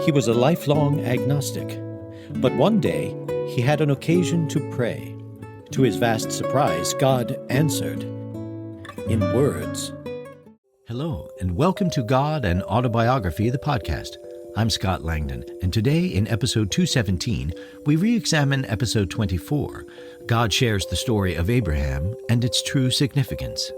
He was a lifelong agnostic, but one day he had an occasion to pray. To his vast surprise, God answered in words. Hello, and welcome to God and Autobiography, the podcast. I'm Scott Langdon, and today in episode 217, we re-examine episode 24. God shares the story of Abraham and its true significance.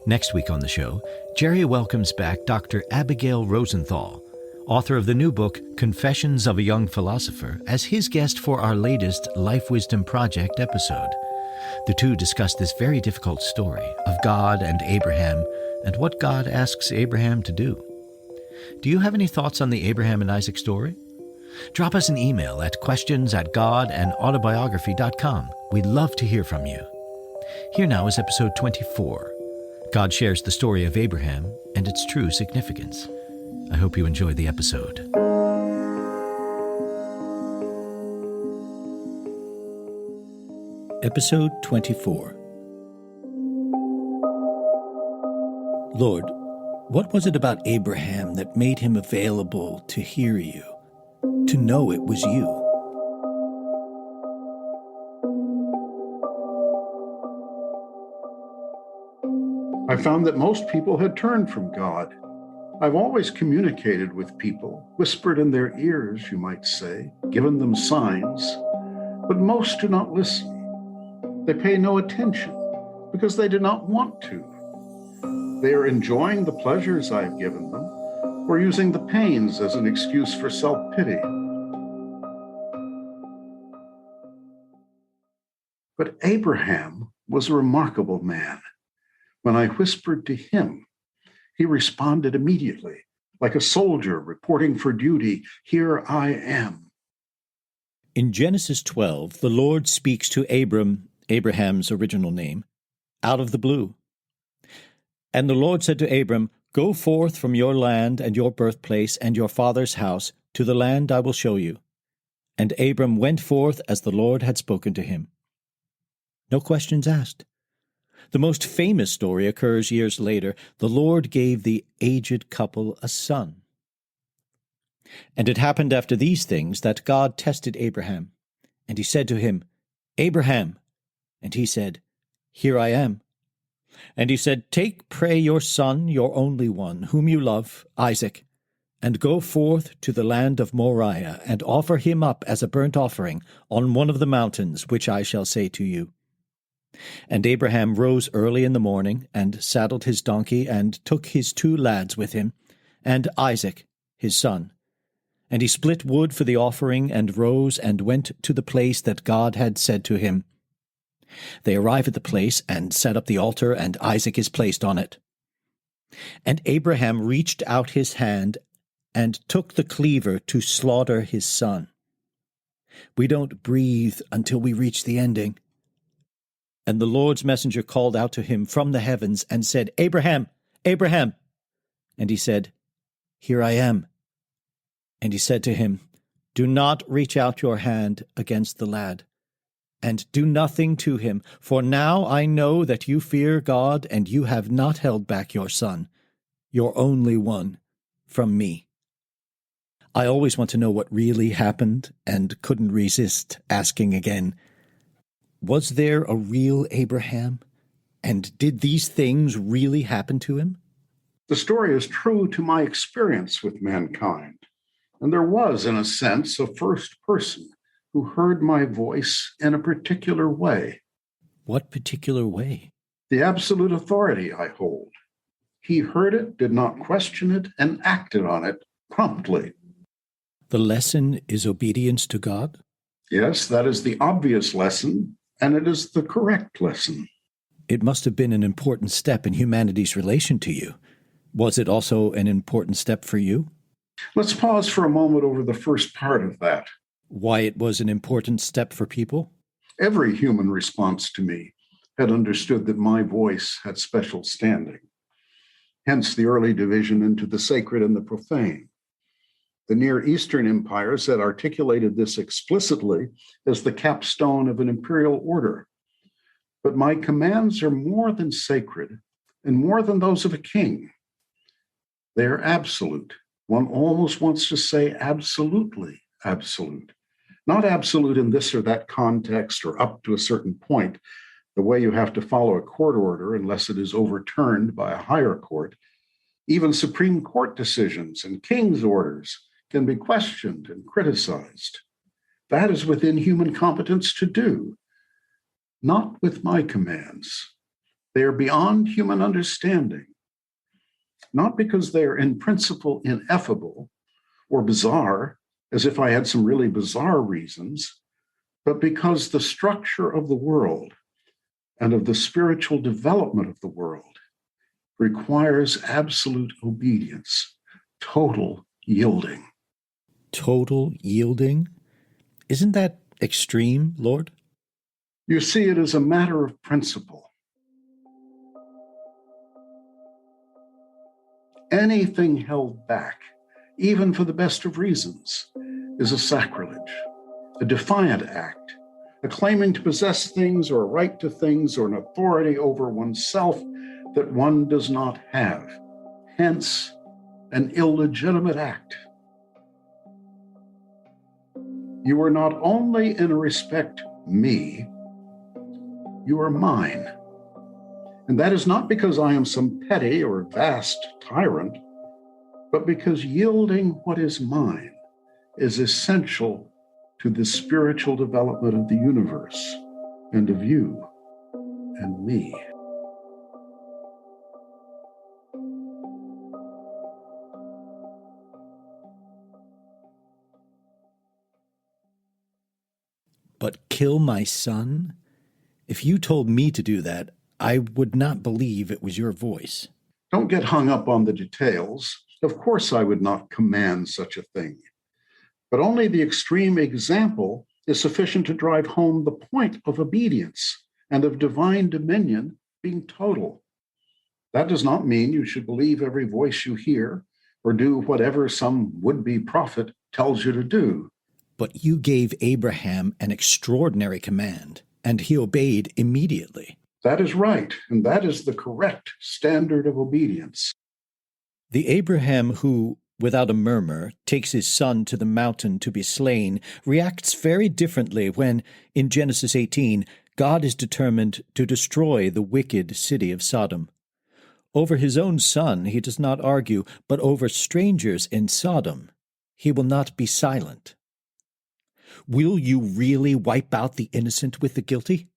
Next week on the show, Jerry welcomes back Dr. Abigail Rosenthal, author of the new book, Confessions of a Young Philosopher, as his guest for our latest Life Wisdom Project episode. The two discuss this very difficult story of God and Abraham and what God asks Abraham to do. Do you have any thoughts on the Abraham and Isaac story? Drop us an email at questions@godandautobiography.com. We'd love to hear from you. Here now is episode 24. God shares the story of Abraham and its true significance. I hope you enjoy the episode. Episode 24. Lord, what was it about Abraham that made him available to hear you, to know it was you? I found that most people had turned from God. I've always communicated with people, whispered in their ears, you might say, given them signs, but most do not listen. They pay no attention because they do not want to. They are enjoying the pleasures I have given them or using the pains as an excuse for self-pity. But Abraham was a remarkable man. When I whispered to him, he responded immediately, like a soldier reporting for duty, "Here I am." In Genesis 12, the Lord speaks to Abram, Abraham's original name, out of the blue. And the Lord said to Abram, "Go forth from your land and your birthplace and your father's house to the land I will show you." And Abram went forth as the Lord had spoken to him. No questions asked. The most famous story occurs years later. The Lord gave the aged couple a son. And it happened after these things that God tested Abraham. And he said to him, "Abraham." And he said, "Here I am." And he said, "Take, pray, your son, your only one, whom you love, Isaac, and go forth to the land of Moriah, and offer him up as a burnt offering on one of the mountains which I shall say to you." And Abraham rose early in the morning, and saddled his donkey, and took his 2 lads with him, and Isaac his son. And he split wood for the offering, and rose, and went to the place that God had said to him. They arrive at the place, and set up the altar, and Isaac is placed on it. And Abraham reached out his hand, and took the cleaver to slaughter his son. We don't breathe until we reach the ending. And the Lord's messenger called out to him from the heavens and said, "Abraham, Abraham." And he said, "Here I am." And he said to him, "Do not reach out your hand against the lad, and do nothing to him, for now I know that you fear God, and you have not held back your son, your only one, from me." I always want to know what really happened, and couldn't resist asking again, was there a real Abraham? And did these things really happen to him? The story is true to my experience with mankind, and there was, in a sense, a first person who heard my voice in a particular way. What particular way? The absolute authority I hold. He heard it, did not question it, and acted on it promptly. The lesson is obedience to God? Yes, that is the obvious lesson, and it is the correct lesson. It must have been an important step in humanity's relation to you. Was it also an important step for you? Let's pause for a moment over the first part of that. Why it was an important step for people? Every human response to me had understood that my voice had special standing. Hence the early division into the sacred and the profane. The Near Eastern empires had articulated this explicitly as the capstone of an imperial order. But my commands are more than sacred and more than those of a king. They are absolute One almost wants to say absolutely absolute. Not absolute in this or that context or up to a certain point, the way you have to follow a court order unless it is overturned by a higher court. Even Supreme Court decisions and king's orders can be questioned and criticized. That is within human competence to do. Not with my commands. They are beyond human understanding. Not because they are in principle ineffable or bizarre, as if I had some really bizarre reasons, but because the structure of the world and of the spiritual development of the world requires absolute obedience, total yielding. Total yielding? Isn't that extreme, Lord? You see it as a matter of principle. Anything held back, even for the best of reasons, is a sacrilege, a defiant act, a claiming to possess things or a right to things or an authority over oneself that one does not have, hence an illegitimate act. You are not only in respect me, you are mine. And that is not because I am some petty or vast tyrant, but because yielding what is mine is essential to the spiritual development of the universe and of you and me. But kill my son? If you told me to do that, I would not believe it was your voice. Don't get hung up on the details. Of course, I would not command such a thing. But only the extreme example is sufficient to drive home the point of obedience and of divine dominion being total. That does not mean you should believe every voice you hear or do whatever some would-be prophet tells you to do. But you gave Abraham an extraordinary command, and he obeyed immediately. That is right, and that is the correct standard of obedience. The Abraham who, without a murmur, takes his son to the mountain to be slain reacts very differently when, in Genesis 18, God is determined to destroy the wicked city of Sodom. Over his own son he does not argue, but over strangers in Sodom he will not be silent. Will you really wipe out the innocent with the guilty?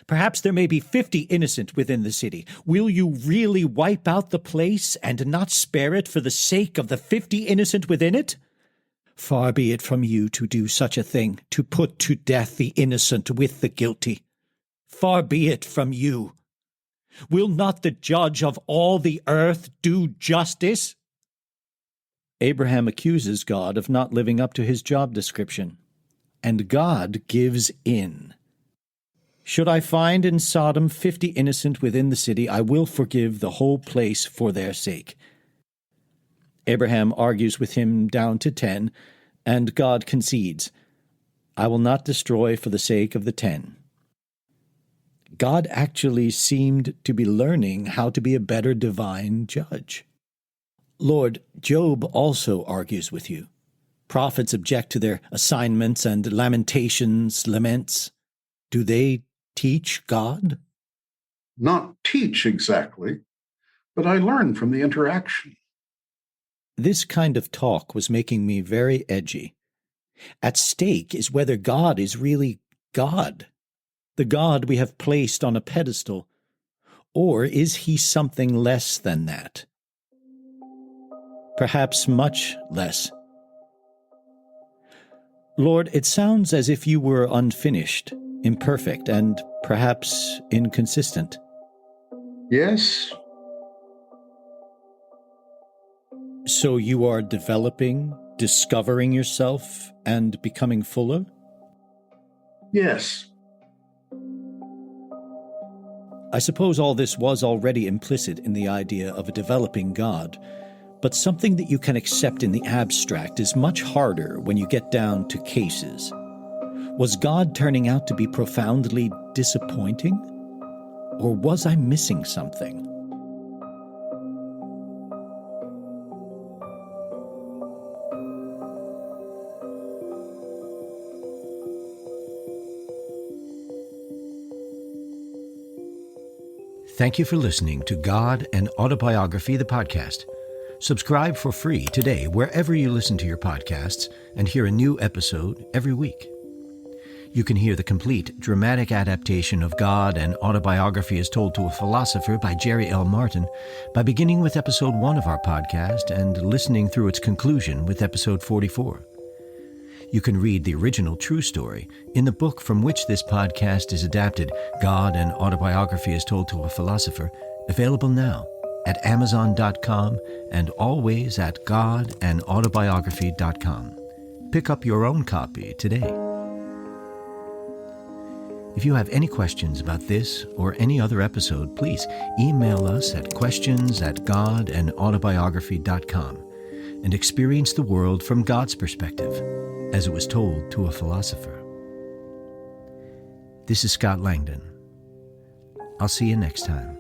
Perhaps there may be 50 innocent within the city. Will you really wipe out the place and not spare it for the sake of the 50 innocent within it? Far be it from you to do such a thing, to put to death the innocent with the guilty. Far be it from you. Will not the judge of all the earth do justice? Abraham accuses God of not living up to his job description, and God gives in. Should I find in Sodom 50 innocent within the city, I will forgive the whole place for their sake. Abraham argues with him down to 10, and God concedes, I will not destroy for the sake of the 10. God actually seemed to be learning how to be a better divine judge. Lord, Job also argues with you. Prophets object to their assignments and lamentations, laments. Do they teach God? Not teach exactly, but I learn from the interaction. This kind of talk was making me very edgy. At stake is whether God is really God, the God we have placed on a pedestal, or is he something less than that? Perhaps much less. Lord, it sounds as if you were unfinished, imperfect, and perhaps inconsistent. Yes. So you are developing, discovering yourself, and becoming fuller? Yes. I suppose all this was already implicit in the idea of a developing God, but something that you can accept in the abstract is much harder when you get down to cases. Was God turning out to be profoundly disappointing? Or was I missing something? Thank you for listening to God and Autobiography, the podcast. Subscribe for free today wherever you listen to your podcasts and hear a new episode every week. You can hear the complete dramatic adaptation of God and Autobiography as Told to a Philosopher by Jerry L. Martin by beginning with episode 1 of our podcast and listening through its conclusion with episode 44. You can read the original true story in the book from which this podcast is adapted, God and Autobiography as Told to a Philosopher, available now at Amazon.com and always at godandautobiography.com. Pick up your own copy today. If you have any questions about this or any other episode, please email us at questions@godandautobiography.com and experience the world from God's perspective, as it was told to a philosopher. This is Scott Langdon. I'll see you next time.